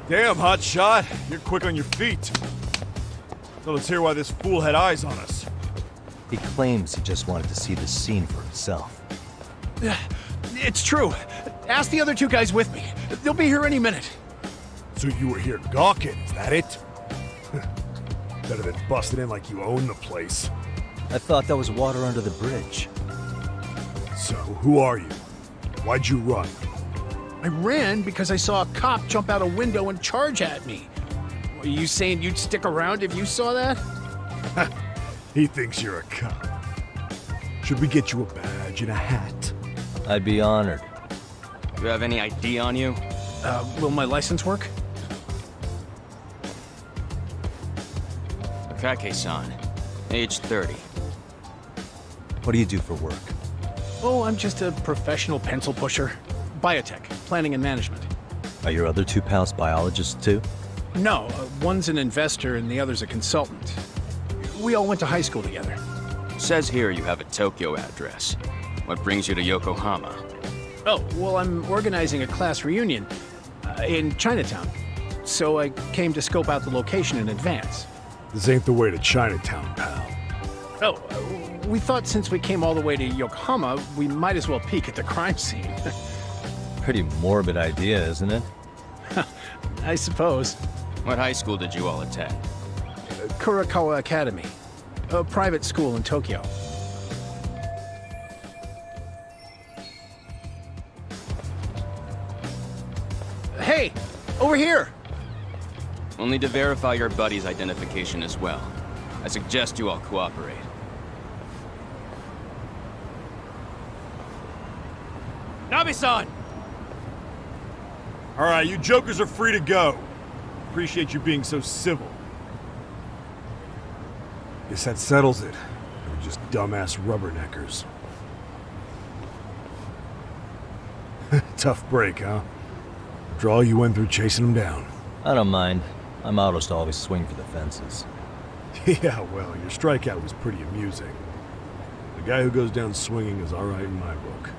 Damn, hotshot. You're quick on your feet. So let's hear why this fool had eyes on us. He claims he just wanted to see the scene for himself. It's true. Ask the other two guys with me. They'll be here any minute. So you were here gawking, is that it? Better than busting in like you own the place. I thought that was water under the bridge. So, who are you? Why'd you run? I ran because I saw a cop jump out a window and charge at me. Are you saying you'd stick around if you saw that? He thinks you're a cop. Should we get you a badge and a hat? I'd be honored. Do you have any ID on you? Will my license work? Kake-san, age 30. What do you do for work? Oh, I'm just a professional pencil pusher. Biotech, planning and management. Are your other two pals biologists too? No, one's an investor and the other's a consultant. We all went to high school together. Says here you have a Tokyo address. What brings you to Yokohama? Oh, well, I'm organizing a class reunion in Chinatown. So I came to scope out the location in advance. This ain't the way to Chinatown, pal. Oh, we thought since we came all the way to Yokohama, we might as well peek at the crime scene. Pretty morbid idea, isn't it? I suppose. What high school did you all attend? Kurakawa Academy, a private school in Tokyo. Hey, over here! We'll need to verify your buddy's identification as well. I suggest you all cooperate. Nabe-san! Alright, you jokers are free to go. Appreciate you being so civil. Guess that settles it. We're just dumbass rubberneckers. Tough break, huh? After all you went through chasing them down. I don't mind. My motto's to always swing for the fences. Yeah, well, your strikeout was pretty amusing. The guy who goes down swinging is alright in my book.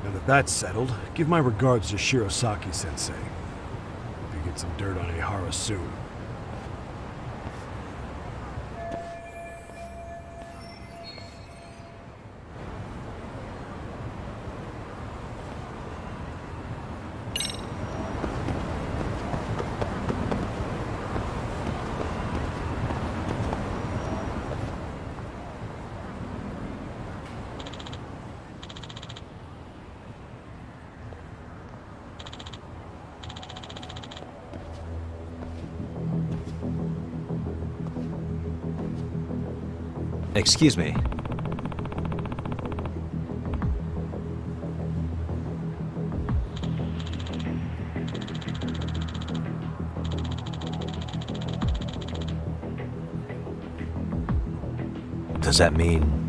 Now that that's settled, give my regards to Shirosaki-sensei. Hope you get some dirt on Ehara soon. Excuse me. Does that mean...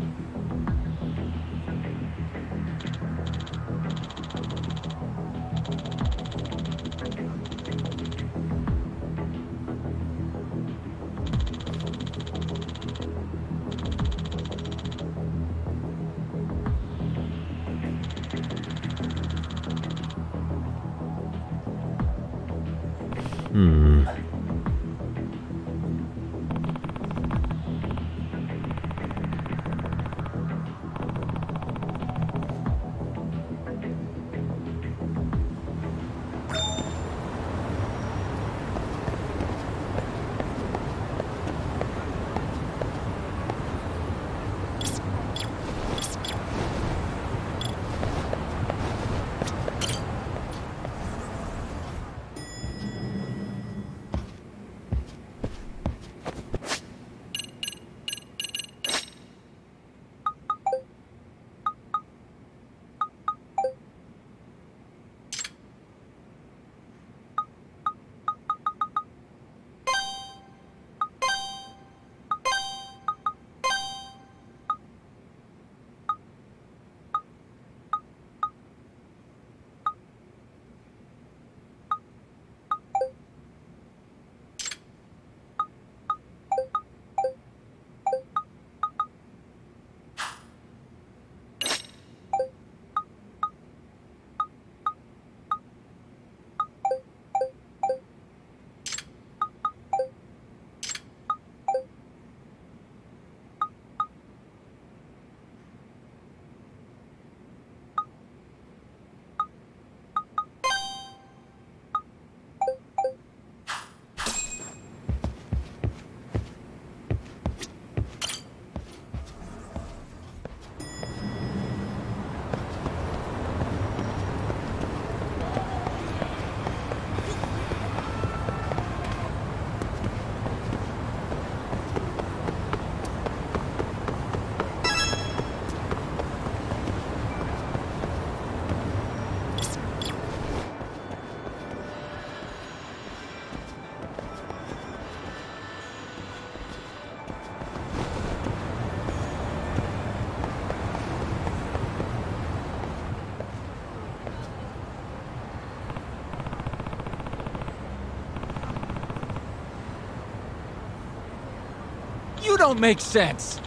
You don't make sense!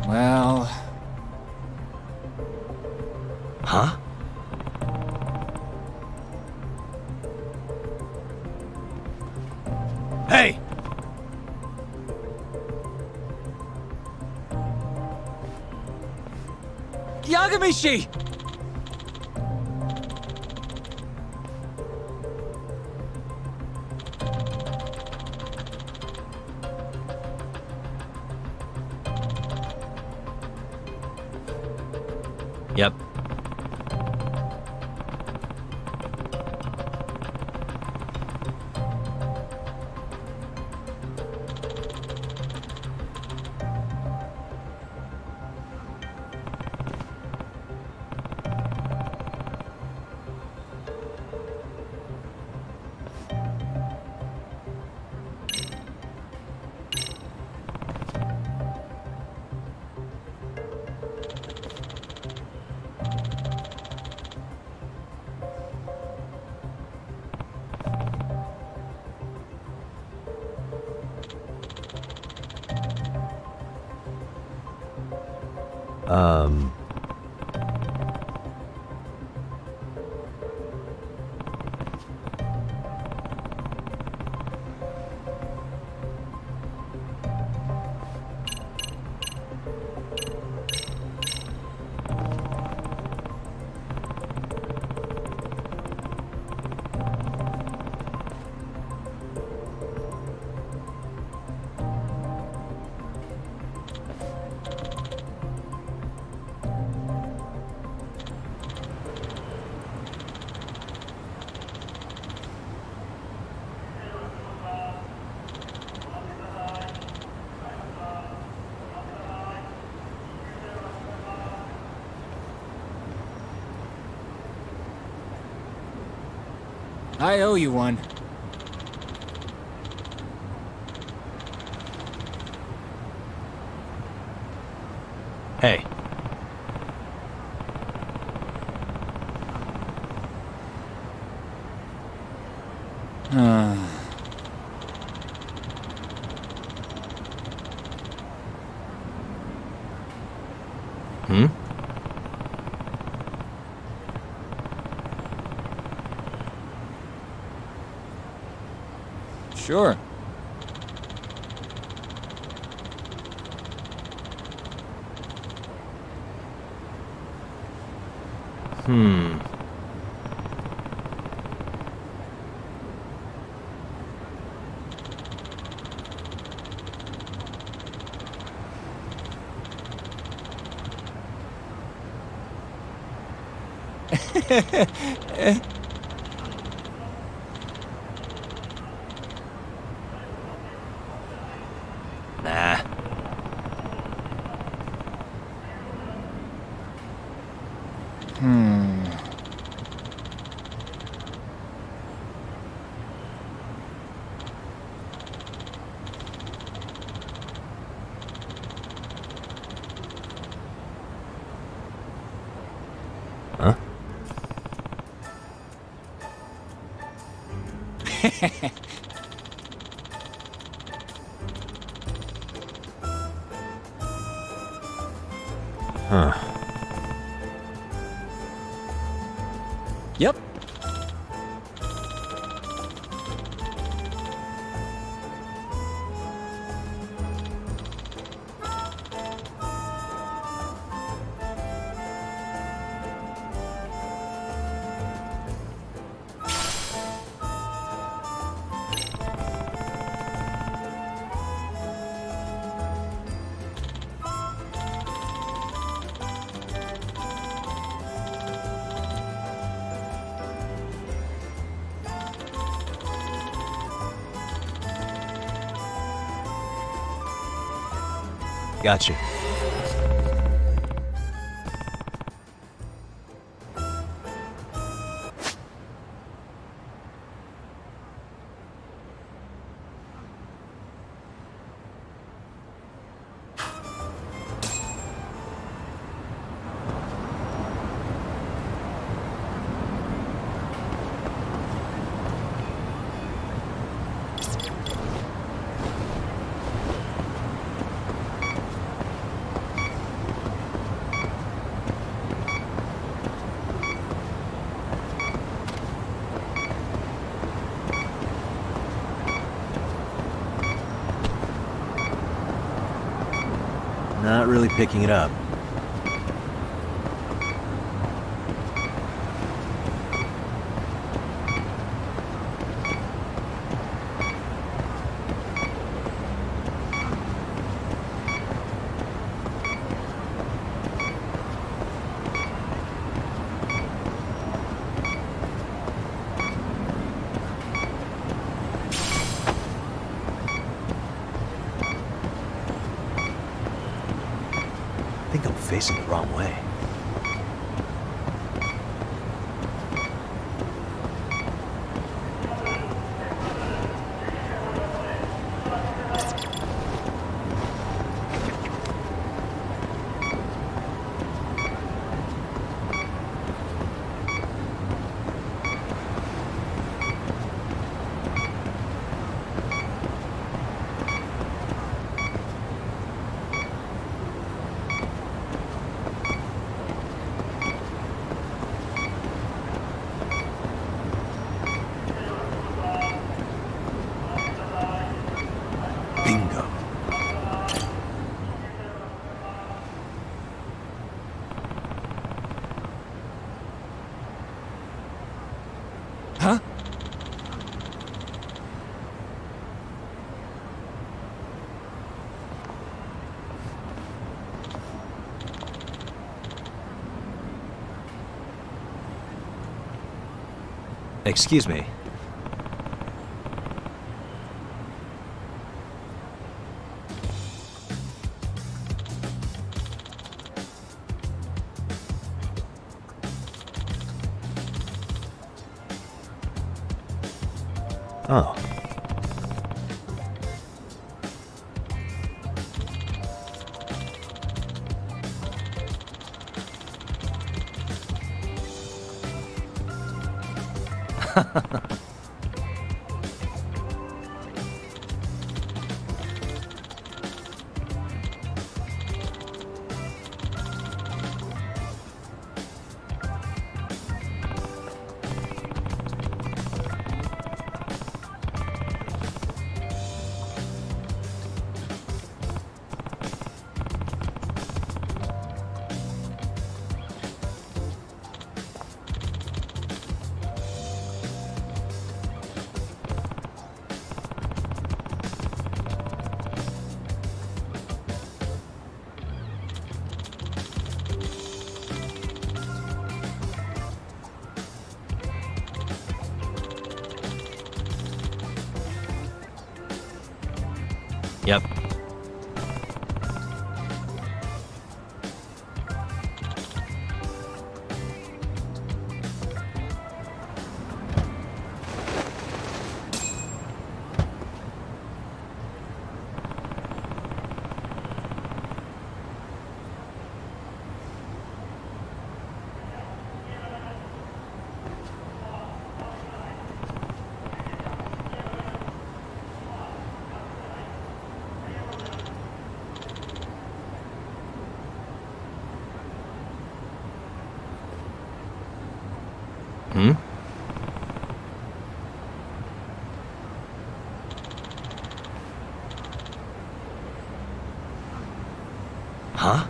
Well... Huh? Hey! Yagamishi! Yep. I owe you one. Hey. Hmm? Sure. Hmm. Nah. Huh? Huh. Yep. Gotcha. Not really picking it up. I think I'm facing the wrong way. Bingo. Huh? Excuse me. Oh. Yep. Hmm? Huh?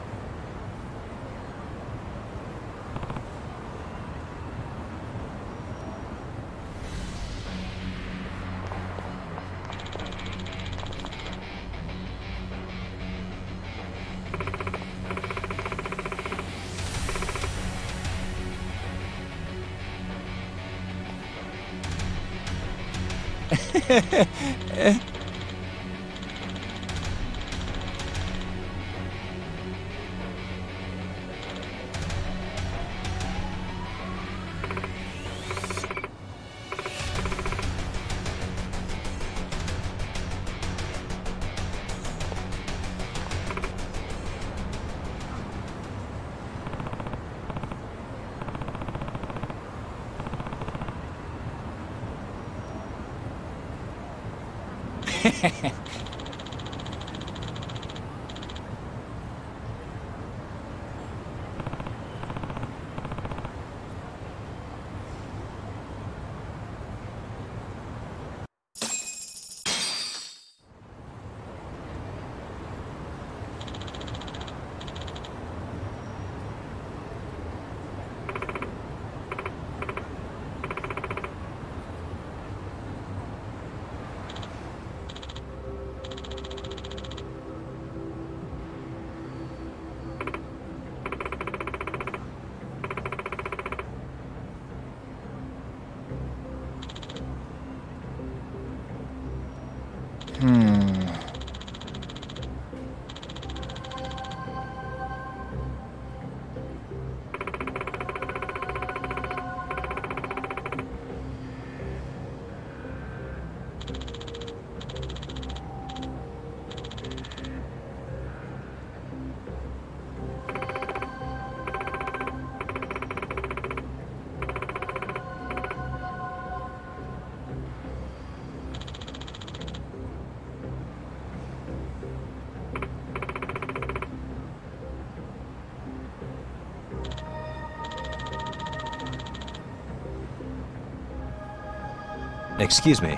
Excuse me.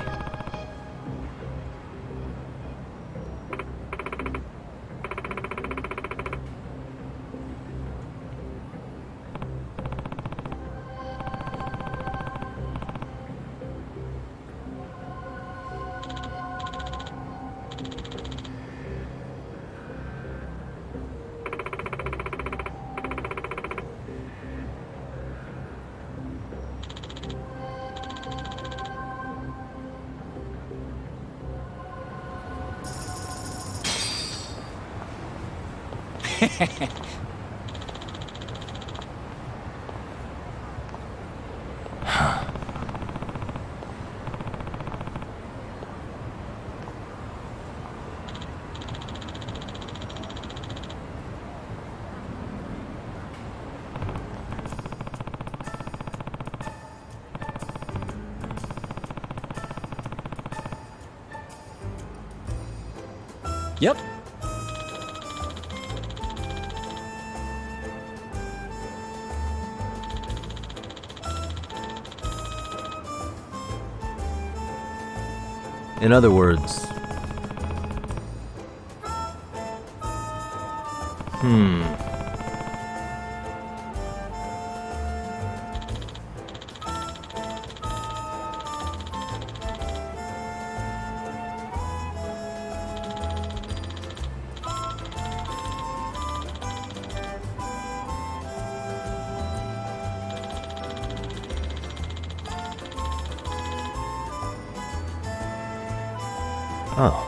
Yep. In other words... Oh.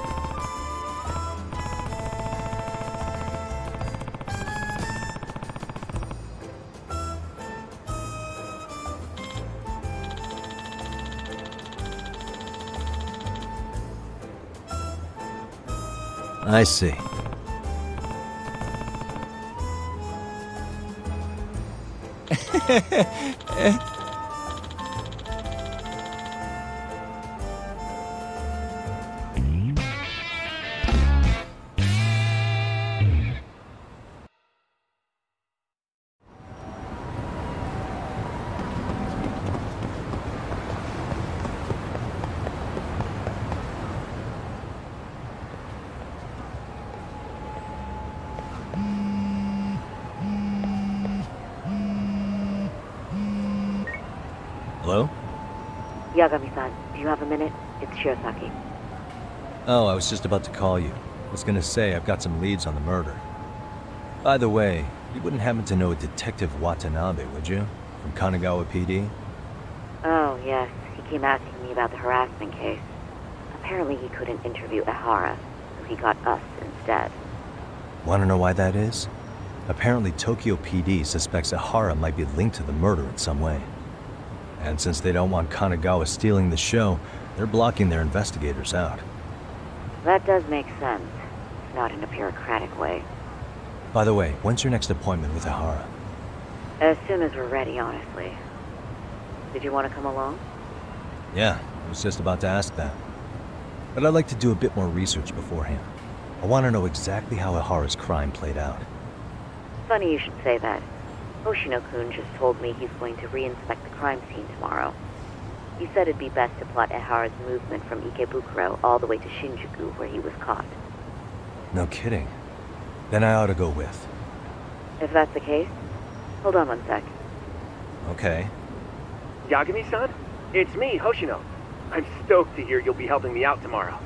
I see. Hello? Yagami-san, do you have a minute? It's Shirosaki. Oh, I was just about to call you. I was gonna say, I've got some leads on the murder. By the way, you wouldn't happen to know a Detective Watanabe, would you? From Kanagawa PD? Oh, yes. He came asking me about the harassment case. Apparently he couldn't interview Ehara, so he got us instead. Wanna know why that is? Apparently Tokyo PD suspects Ehara might be linked to the murder in some way. And since they don't want Kanagawa stealing the show, they're blocking their investigators out. That does make sense. Not in a bureaucratic way. By the way, when's your next appointment with Ehara? As soon as we're ready, honestly. Did you want to come along? Yeah, I was just about to ask that. but I'd like to do a bit more research beforehand. I want to know exactly how Ihara's crime played out. Funny you should say that. Hoshino-kun just told me he's going to re-inspect the crime scene tomorrow. He said it'd be best to plot Ihara's movement from Ikebukuro all the way to Shinjuku, where he was caught. No kidding. Then I ought to go with. If that's the case, hold on one sec. Okay. Yagami-san? It's me, Hoshino. I'm stoked to hear you'll be helping me out tomorrow.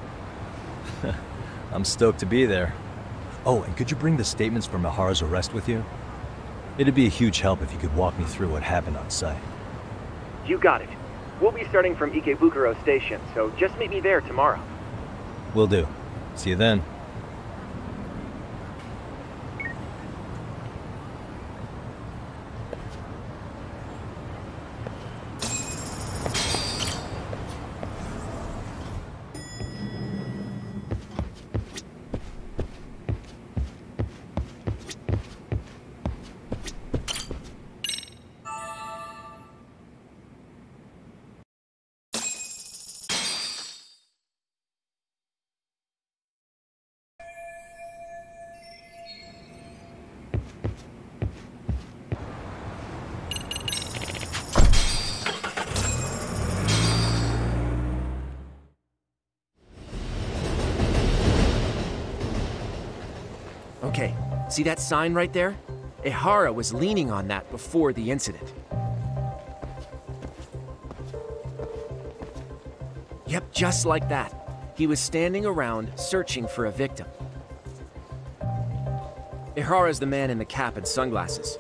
I'm stoked to be there. Oh, and could you bring the statements from Ihara's arrest with you? It'd be a huge help if you could walk me through what happened on site. You got it. We'll be starting from Ikebukuro Station, so just meet me there tomorrow. Will do. See you then. Okay, see that sign right there? Ihara was leaning on that before the incident. Yep, just like that. He was standing around searching for a victim. Ihara's the man in the cap and sunglasses.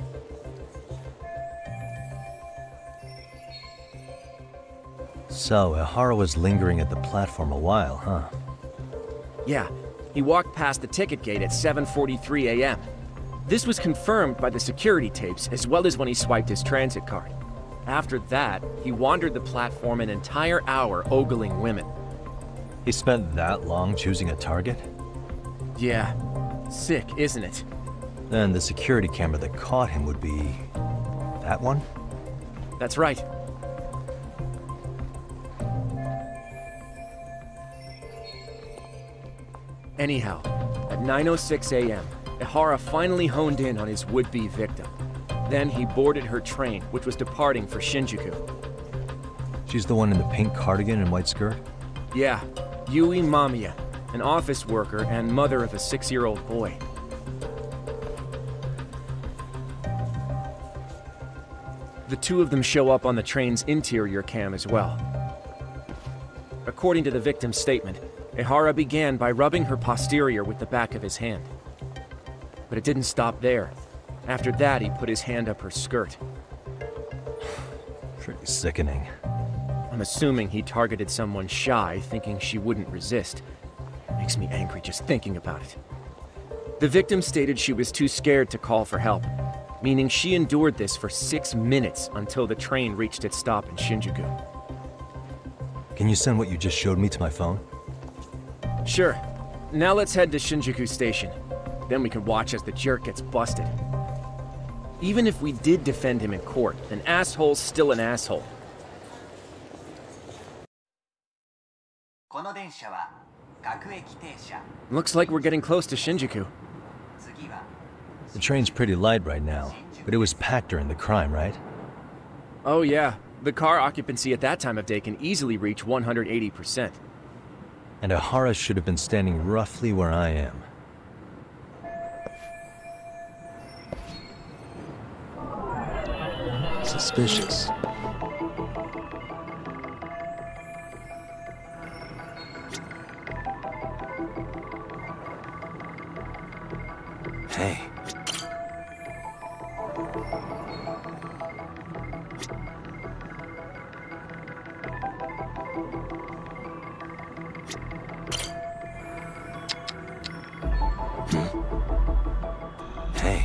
So, Ihara was lingering at the platform a while, huh? Yeah, he walked past the ticket gate at 7:43 a.m. This was confirmed by the security tapes as well as when he swiped his transit card. After that, he wandered the platform an entire hour ogling women. He spent that long choosing a target? Yeah, sick, isn't it? Then the security camera that caught him would be... that one? That's right. Anyhow, at 9:06 a.m., Ihara finally honed in on his would-be victim. Then he boarded her train, which was departing for Shinjuku. She's the one in the pink cardigan and white skirt? Yeah, Yui Mamiya, an office worker and mother of a 6-year-old boy. The two of them show up on the train's interior cam as well. According to the victim's statement, Ihara began by rubbing her posterior with the back of his hand. But it didn't stop there. After that, he put his hand up her skirt. Pretty sickening. I'm assuming he targeted someone shy, thinking she wouldn't resist. Makes me angry just thinking about it. The victim stated she was too scared to call for help, meaning she endured this for 6 minutes until the train reached its stop in Shinjuku. Can you send what you just showed me to my phone? Sure. Now let's head to Shinjuku Station. Then we can watch as the jerk gets busted. Even if we did defend him in court, an asshole's still an asshole. Looks like we're getting close to Shinjuku. The train's pretty light right now, but it was packed during the crime, right? Oh yeah, the car occupancy at that time of day can easily reach 180%. And Ihara should have been standing roughly where I am. Suspicious. Hey. Hey.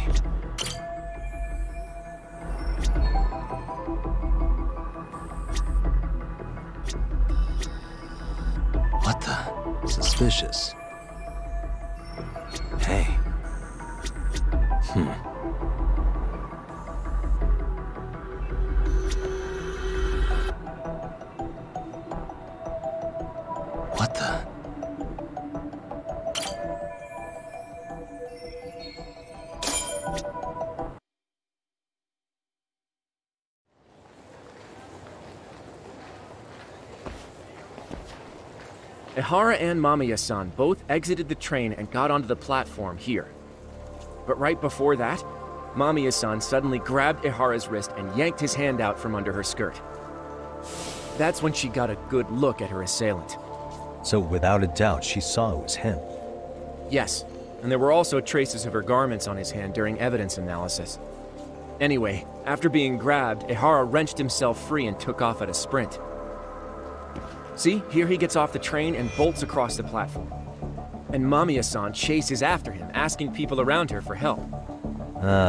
What the? Suspicious. Hey. What the? Ihara and Mamiya-san both exited the train and got onto the platform here. But right before that, Mamiya-san suddenly grabbed Ihara's wrist and yanked his hand out from under her skirt. That's when she got a good look at her assailant. So without a doubt, she saw it was him. Yes, and there were also traces of her garments on his hand during evidence analysis. Anyway, after being grabbed, Ihara wrenched himself free and took off at a sprint. See, here he gets off the train and bolts across the platform. And Mamiya-san chases after him, asking people around her for help.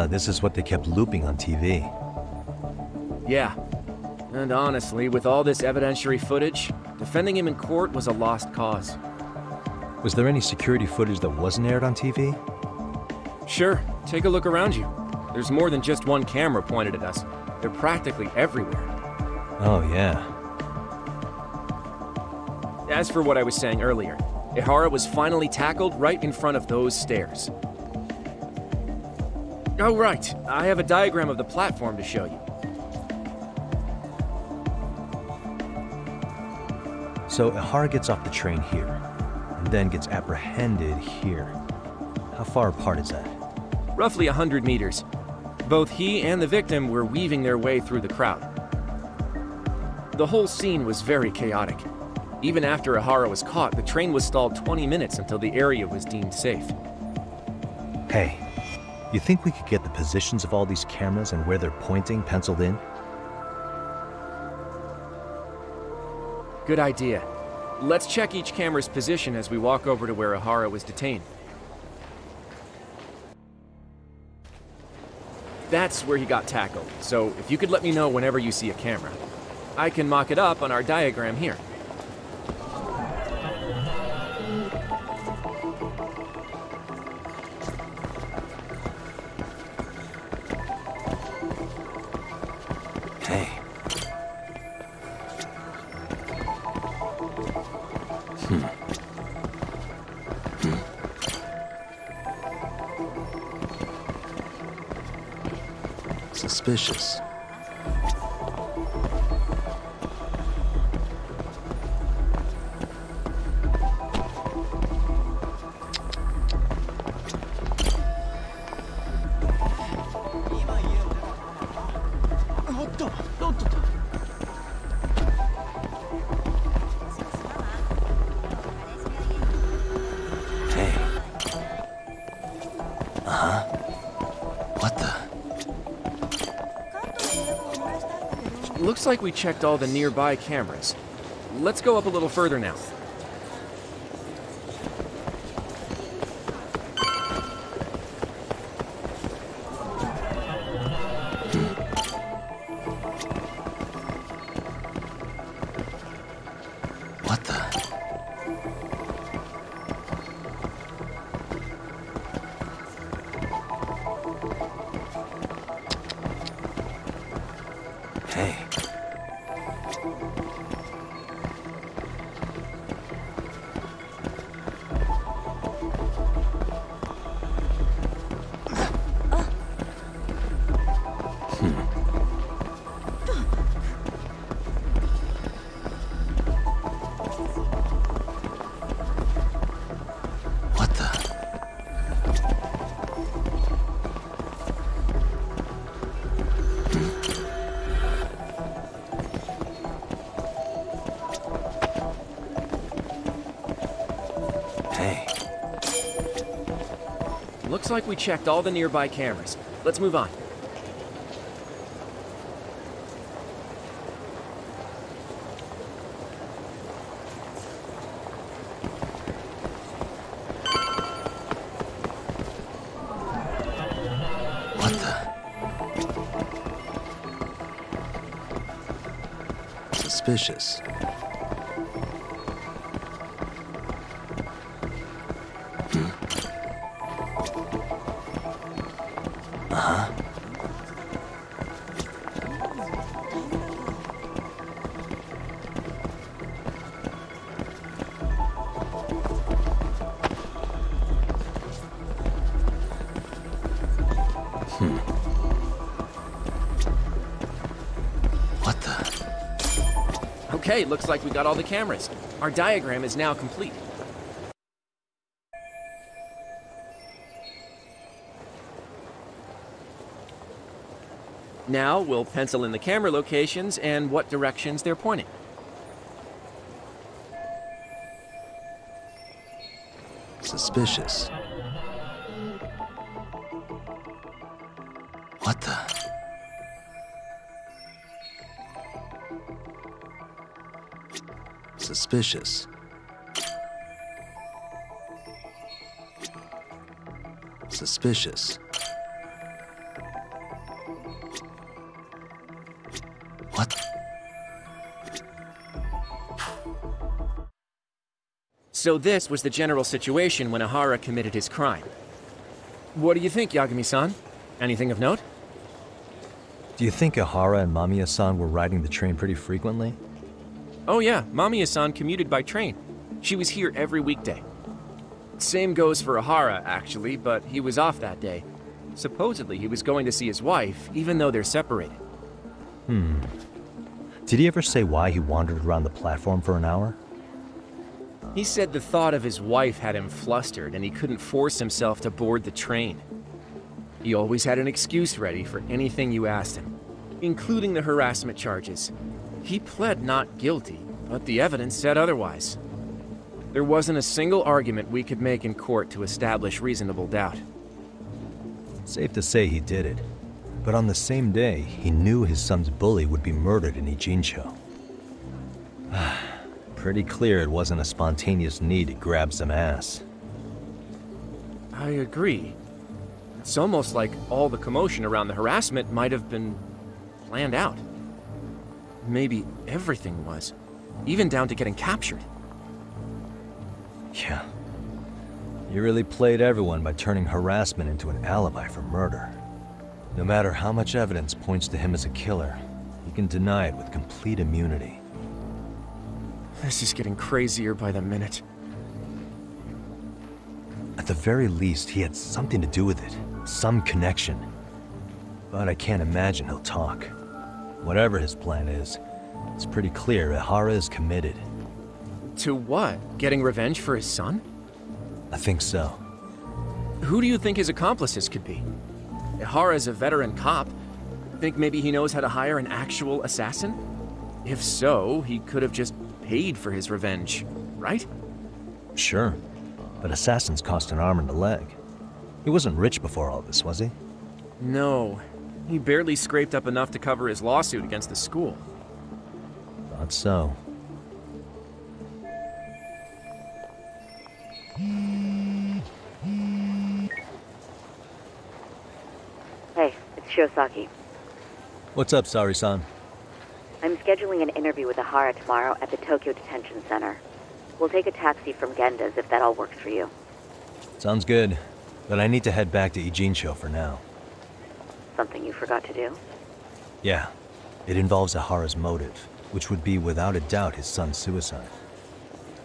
This is what they kept looping on TV. Yeah. And honestly, with all this evidentiary footage, defending him in court was a lost cause. Was there any security footage that wasn't aired on TV? Sure, take a look around you. There's more than just one camera pointed at us. They're practically everywhere. Oh, yeah. As for what I was saying earlier, Ihara was finally tackled right in front of those stairs. Oh, right. I have a diagram of the platform to show you. So Ihara gets off the train here, and then gets apprehended here. How far apart is that? Roughly 100 meters. Both he and the victim were weaving their way through the crowd. The whole scene was very chaotic. Even after Ihara was caught, the train was stalled 20 minutes until the area was deemed safe. Hey, you think we could get the positions of all these cameras and where they're pointing penciled in? Good idea. Let's check each camera's position as we walk over to where Ihara was detained. That's where he got tackled, so if you could let me know whenever you see a camera. I can mock it up on our diagram here. Hey. Suspicious. Looks like we checked all the nearby cameras. Let's go up a little further now. What the? Hey. What the? Hey. Looks like we checked all the nearby cameras. Let's move on. What the? Suspicious. What the? Okay, looks like we got all the cameras. Our diagram is now complete. Now we'll pencil in the camera locations and what directions they're pointing. Suspicious. What the? Suspicious. Suspicious. What? So this was the general situation when Ihara committed his crime. What do you think, Yagami-san? Anything of note? Do you think Ihara and Mamiya-san were riding the train pretty frequently? Oh yeah, Mamiya-san commuted by train. She was here every weekday. Same goes for Ihara, actually, but he was off that day. Supposedly he was going to see his wife, even though they're separated. Did he ever say why he wandered around the platform for an hour? He said the thought of his wife had him flustered and he couldn't force himself to board the train. He always had an excuse ready for anything you asked him, including the harassment charges. He pled not guilty, but the evidence said otherwise. There wasn't a single argument we could make in court to establish reasonable doubt. Safe to say he did it. But on the same day, he knew his son's bully would be murdered in Ijincho. Pretty clear it wasn't a spontaneous need to grab some ass. I agree. It's almost like all the commotion around the harassment might have been planned out. Maybe everything was, even down to getting captured. Yeah. You really played everyone by turning harassment into an alibi for murder. No matter how much evidence points to him as a killer, he can deny it with complete immunity. This is getting crazier by the minute. At the very least, he had something to do with it. Some connection. But I can't imagine he'll talk. Whatever his plan is, it's pretty clear Ihara is committed. To what? Getting revenge for his son? I think so. Who do you think his accomplices could be? Ihara's a veteran cop. Think maybe he knows how to hire an actual assassin? If so, he could have just paid for his revenge, right? Sure. But assassins cost an arm and a leg. He wasn't rich before all this, was he? No. He barely scraped up enough to cover his lawsuit against the school. Thought so. Hey, it's Shiosaki. What's up, Sari-san? I'm scheduling an interview with Ihara tomorrow at the Tokyo Detention Center. We'll take a taxi from Genda's if that all works for you. Sounds good, but I need to head back to Ijincho for now. Something you forgot to do? Yeah, it involves Ihara's motive, which would be without a doubt his son's suicide.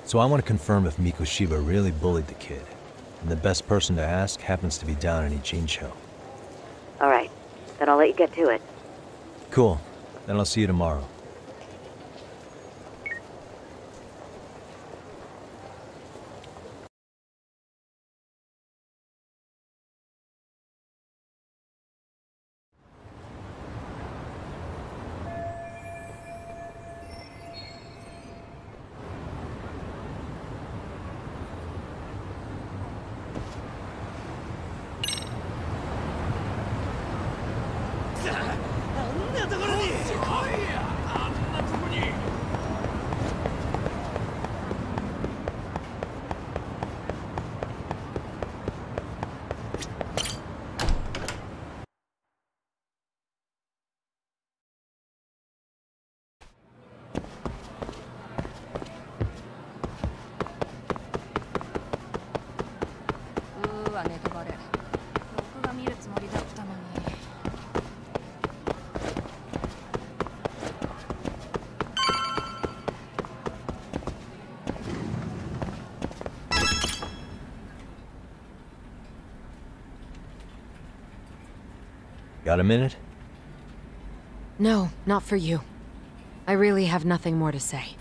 So I want to confirm if Mikoshiba really bullied the kid, and the best person to ask happens to be down in Ijincho. All right, then I'll let you get to it. Cool, then I'll see you tomorrow. Got a minute? No, not for you. I really have nothing more to say.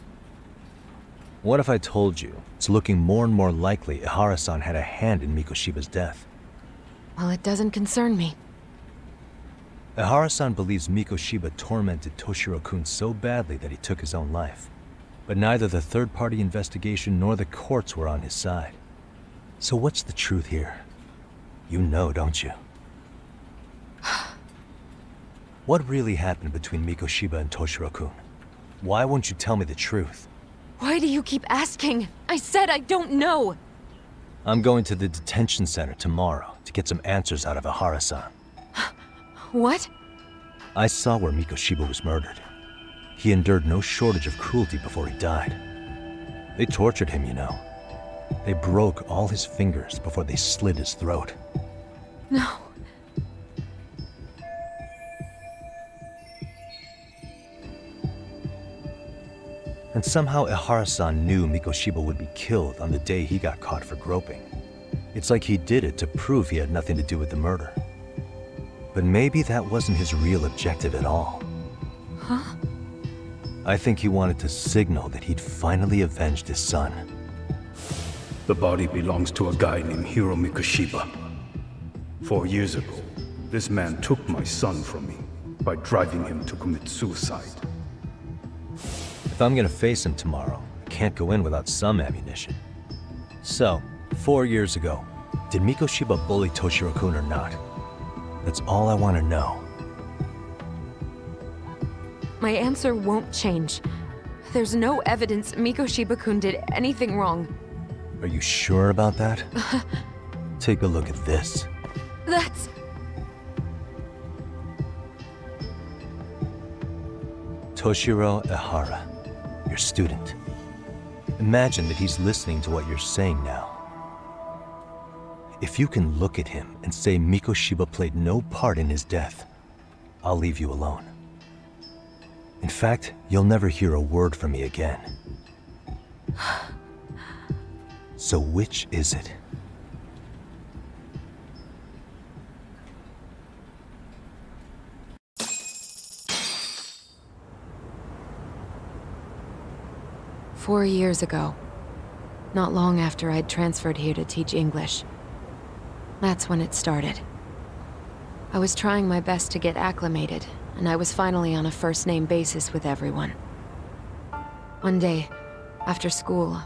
What if I told you it's looking more and more likely Ihara-san had a hand in Mikoshiba's death? Well, it doesn't concern me. Ihara-san believes Mikoshiba tormented Toshiro-kun so badly that he took his own life. But neither the third-party investigation nor the courts were on his side. So what's the truth here? You know, don't you? What really happened between Mikoshiba and Toshiro-kun? Why won't you tell me the truth? Why do you keep asking? I said I don't know! I'm going to the detention center tomorrow to get some answers out of Ihara-san. What? I saw where Mikoshiba was murdered. He endured no shortage of cruelty before he died. They tortured him, you know. They broke all his fingers before they slit his throat. No. And somehow Ihara-san knew Mikoshiba would be killed on the day he got caught for groping. It's like he did it to prove he had nothing to do with the murder. But maybe that wasn't his real objective at all. Huh? I think he wanted to signal that he'd finally avenged his son. The body belongs to a guy named Hiro Mikoshiba. 4 years ago, this man took my son from me by driving him to commit suicide. If I'm gonna face him tomorrow, I can't go in without some ammunition. So, 4 years ago, did Mikoshiba bully Toshiro-kun or not? That's all I want to know. My answer won't change. There's no evidence Mikoshiba-kun did anything wrong. Are you sure about that? Take a look at this. That's... Toshiro Ihara, your student. Imagine that he's listening to what you're saying now. If you can look at him and say Mikoshiba played no part in his death, I'll leave you alone. In fact, you'll never hear a word from me again. So which is it? "4 years ago, not long after I'd transferred here to teach English. That's when it started. I was trying my best to get acclimated, and I was finally on a first-name basis with everyone. One day, after school,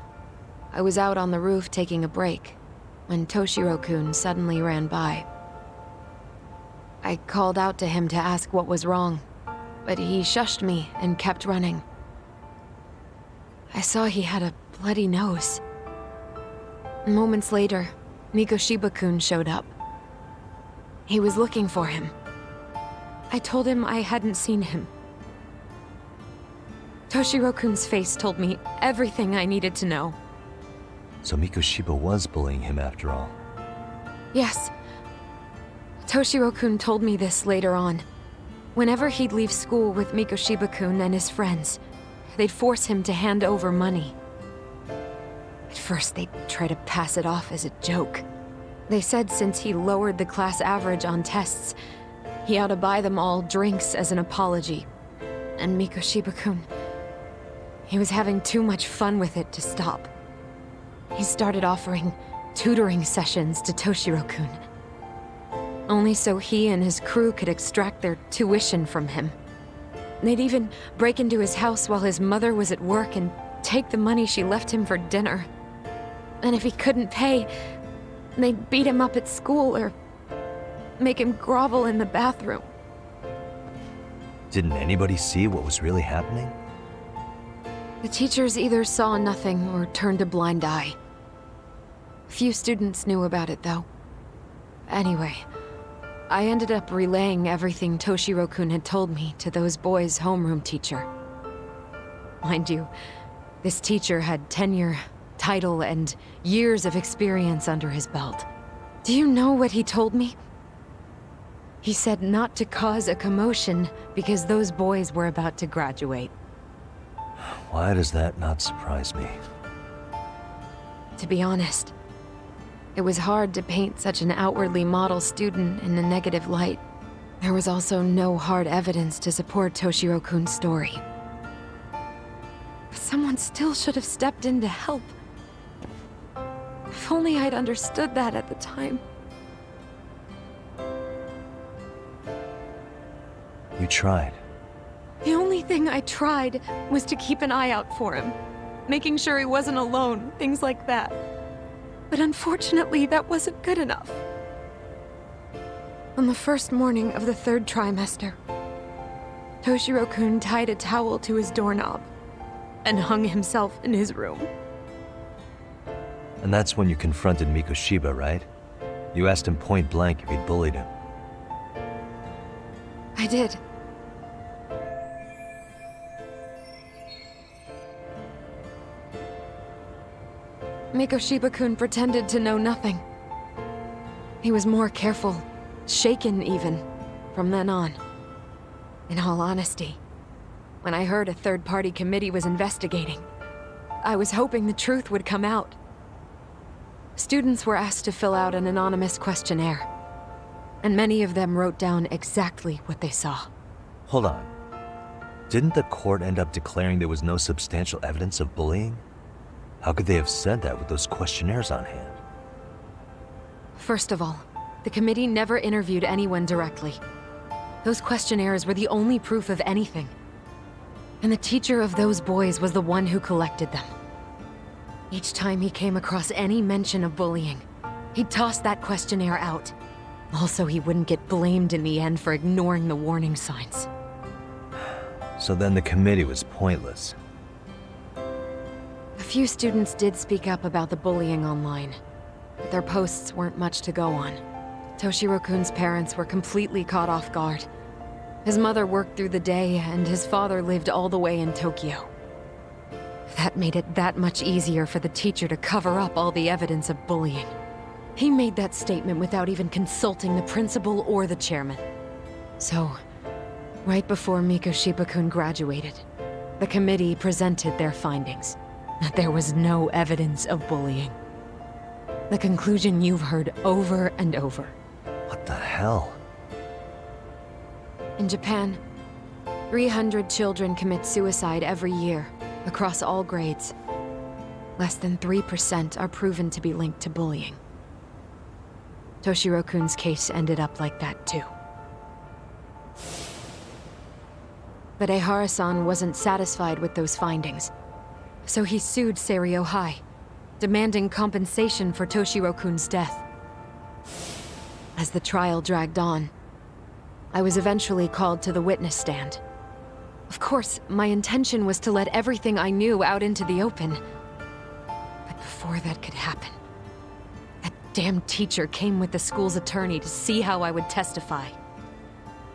I was out on the roof taking a break, when Toshiro-kun suddenly ran by. I called out to him to ask what was wrong, but he shushed me and kept running. I saw he had a bloody nose. Moments later, Mikoshiba-kun showed up. He was looking for him. I told him I hadn't seen him. Toshiro-kun's face told me everything I needed to know. So Mikoshiba was bullying him after all. Yes. Toshiro-kun told me this later on. Whenever he'd leave school with Mikoshiba-kun and his friends, they'd force him to hand over money. At first, they'd try to pass it off as a joke. They said since he lowered the class average on tests, he ought to buy them all drinks as an apology. And Mikoshiba-kun, he was having too much fun with it to stop. He started offering tutoring sessions to Toshiro-kun. Only so he and his crew could extract their tuition from him. They'd even break into his house while his mother was at work and take the money she left him for dinner. And if he couldn't pay, they'd beat him up at school or make him grovel in the bathroom. Didn't anybody see what was really happening? The teachers either saw nothing or turned a blind eye. Few students knew about it, though. Anyway, I ended up relaying everything Toshiro-kun had told me to those boys' homeroom teacher. Mind you, this teacher had tenure, title, and years of experience under his belt. Do you know what he told me? He said not to cause a commotion because those boys were about to graduate. Why does that not surprise me? To be honest, it was hard to paint such an outwardly model student in a negative light. There was also no hard evidence to support Toshiro-kun's story. But Someone still should have stepped in to help. If only I'd understood that at the time. You tried. The only thing I tried was to keep an eye out for him. Making sure he wasn't alone, things like that. But unfortunately, that wasn't good enough. On the first morning of the 3rd trimester, Toshiro-kun tied a towel to his doorknob and hung himself in his room. And that's when you confronted Mikoshiba, right? You asked him point blank if he'd bullied him. I did. Mikoshiba-kun pretended to know nothing. He was more careful, shaken even, from then on. In all honesty, when I heard a third-party committee was investigating, I was hoping the truth would come out. Students were asked to fill out an anonymous questionnaire, and many of them wrote down exactly what they saw. Hold on. Didn't the court end up declaring there was no substantial evidence of bullying? How could they have said that with those questionnaires on hand? First of all, the committee never interviewed anyone directly. Those questionnaires were the only proof of anything. And the teacher of those boys was the one who collected them. Each time he came across any mention of bullying, he'd toss that questionnaire out. Also, he wouldn't get blamed in the end for ignoring the warning signs. So then the committee was pointless. A few students did speak up about the bullying online, but their posts weren't much to go on. Toshiro-kun's parents were completely caught off guard. His mother worked through the day, and his father lived all the way in Tokyo. That made it that much easier for the teacher to cover up all the evidence of bullying. He made that statement without even consulting the principal or the chairman. So, right before Mikoshiba-kun graduated, the committee presented their findings. That there was no evidence of bullying. The conclusion you've heard over and over. What the hell? In Japan, 300 children commit suicide every year, across all grades. Less than 3% are proven to be linked to bullying. Toshiro-kun's case ended up like that too. But Ehara-san wasn't satisfied with those findings. So he sued Seiryo High, demanding compensation for Toshiro-kun's death. As the trial dragged on, I was eventually called to the witness stand. Of course, my intention was to let everything I knew out into the open. But before that could happen, that damn teacher came with the school's attorney to see how I would testify.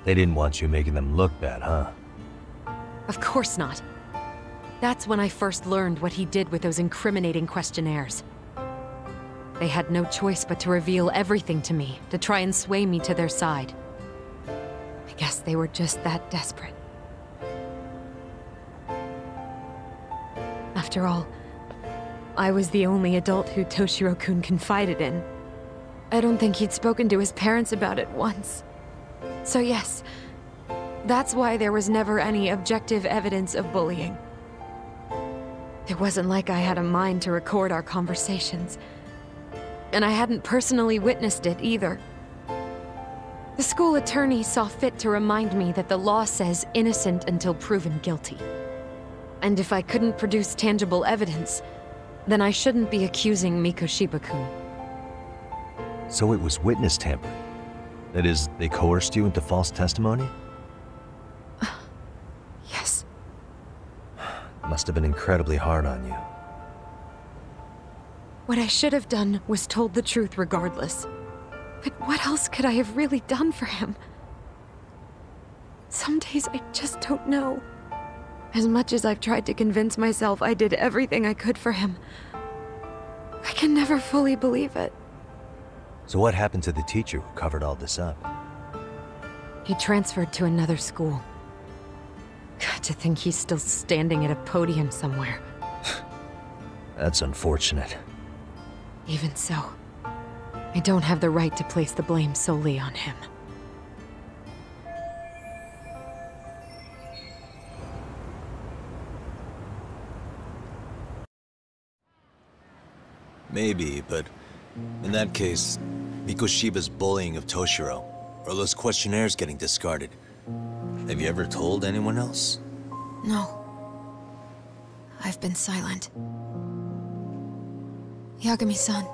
They didn't want you making them look bad, huh? Of course not. That's when I first learned what he did with those incriminating questionnaires. They had no choice but to reveal everything to me, to try and sway me to their side. I guess they were just that desperate. After all, I was the only adult who Toshiro-kun confided in. I don't think he'd spoken to his parents about it once. So yes, that's why there was never any objective evidence of bullying. It wasn't like I had a mind to record our conversations. And I hadn't personally witnessed it either. The school attorney saw fit to remind me that the law says innocent until proven guilty. And if I couldn't produce tangible evidence, then I shouldn't be accusing Mikoshiba-kun. So it was witness tampering? That is, they coerced you into false testimony? Yes. Must have been incredibly hard on you. What I should have done was told the truth regardless. But what else could I have really done for him? Some days I just don't know. As much as I've tried to convince myself I did everything I could for him, I can never fully believe it. So what happened to the teacher who covered all this up? He transferred to another school. God, to think he's still standing at a podium somewhere. That's unfortunate. Even so, I don't have the right to place the blame solely on him. Maybe, but in that case, Mikoshiba's bullying of Toshiro, or those questionnaires getting discarded. Have you ever told anyone else? No. I've been silent. Yagami-san,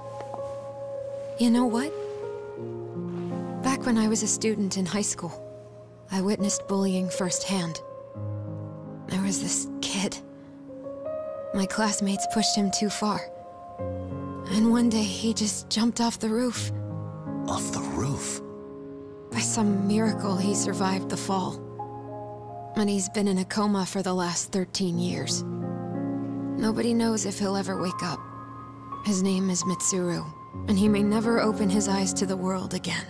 you know what? Back when I was a student in high school, I witnessed bullying firsthand. There was this kid. My classmates pushed him too far. And one day he just jumped off the roof. Off the roof? By some miracle, he survived the fall. And he's been in a coma for the last 13 years. Nobody knows if he'll ever wake up. His name is Mitsuru, and he may never open his eyes to the world again.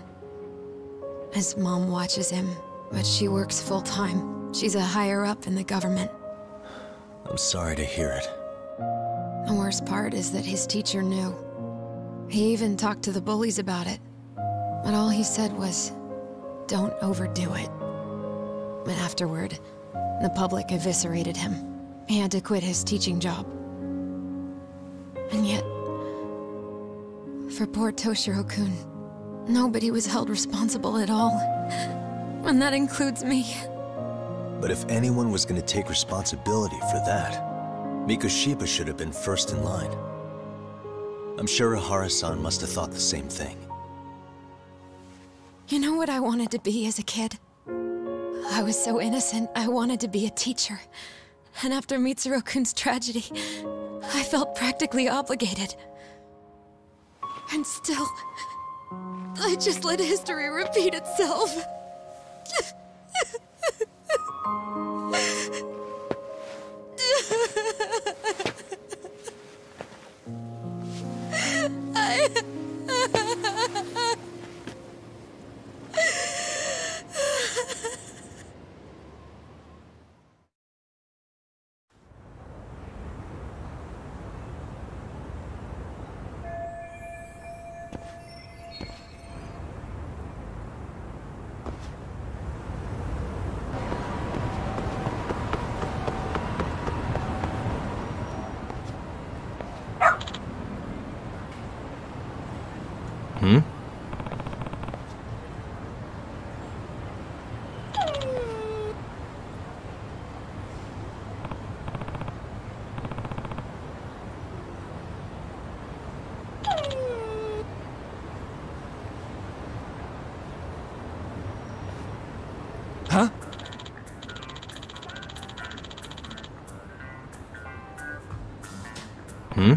His mom watches him, but she works full-time. She's a higher-up in the government. I'm sorry to hear it. The worst part is that his teacher knew. He even talked to the bullies about it. But all he said was, don't overdo it. But afterward, the public eviscerated him. He had to quit his teaching job. And yet, for poor Toshiro-kun, nobody was held responsible at all. And that includes me. But if anyone was going to take responsibility for that, Mikoshiba should have been first in line. I'm sure Ihara-san must have thought the same thing. You know what I wanted to be as a kid? I was so innocent, I wanted to be a teacher. And after Mitsuru-kun's tragedy, I felt practically obligated. And still, I just let history repeat itself. Hmm? Huh? Hmm?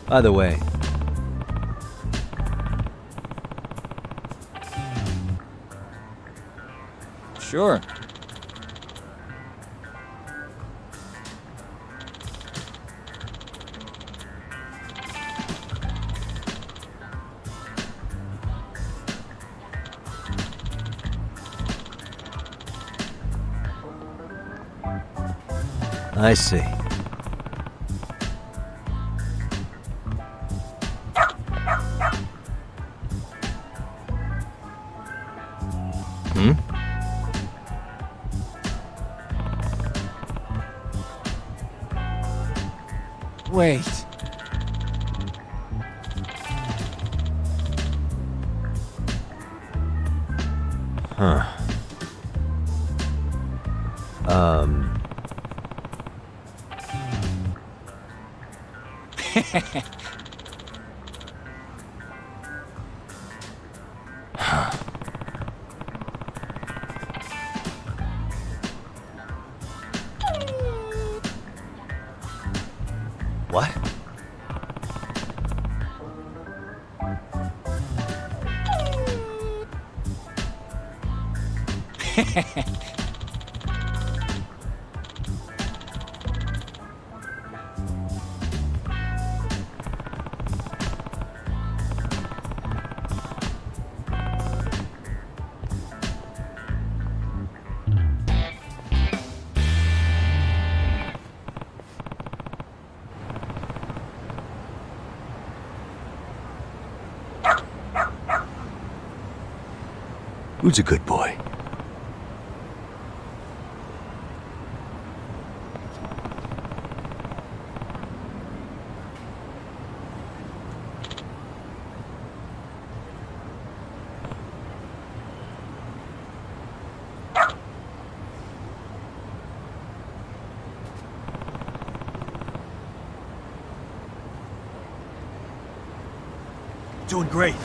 By the way, Sure. I see. Hmm? Wait. Huh. What? Who's a good boy? Doing great.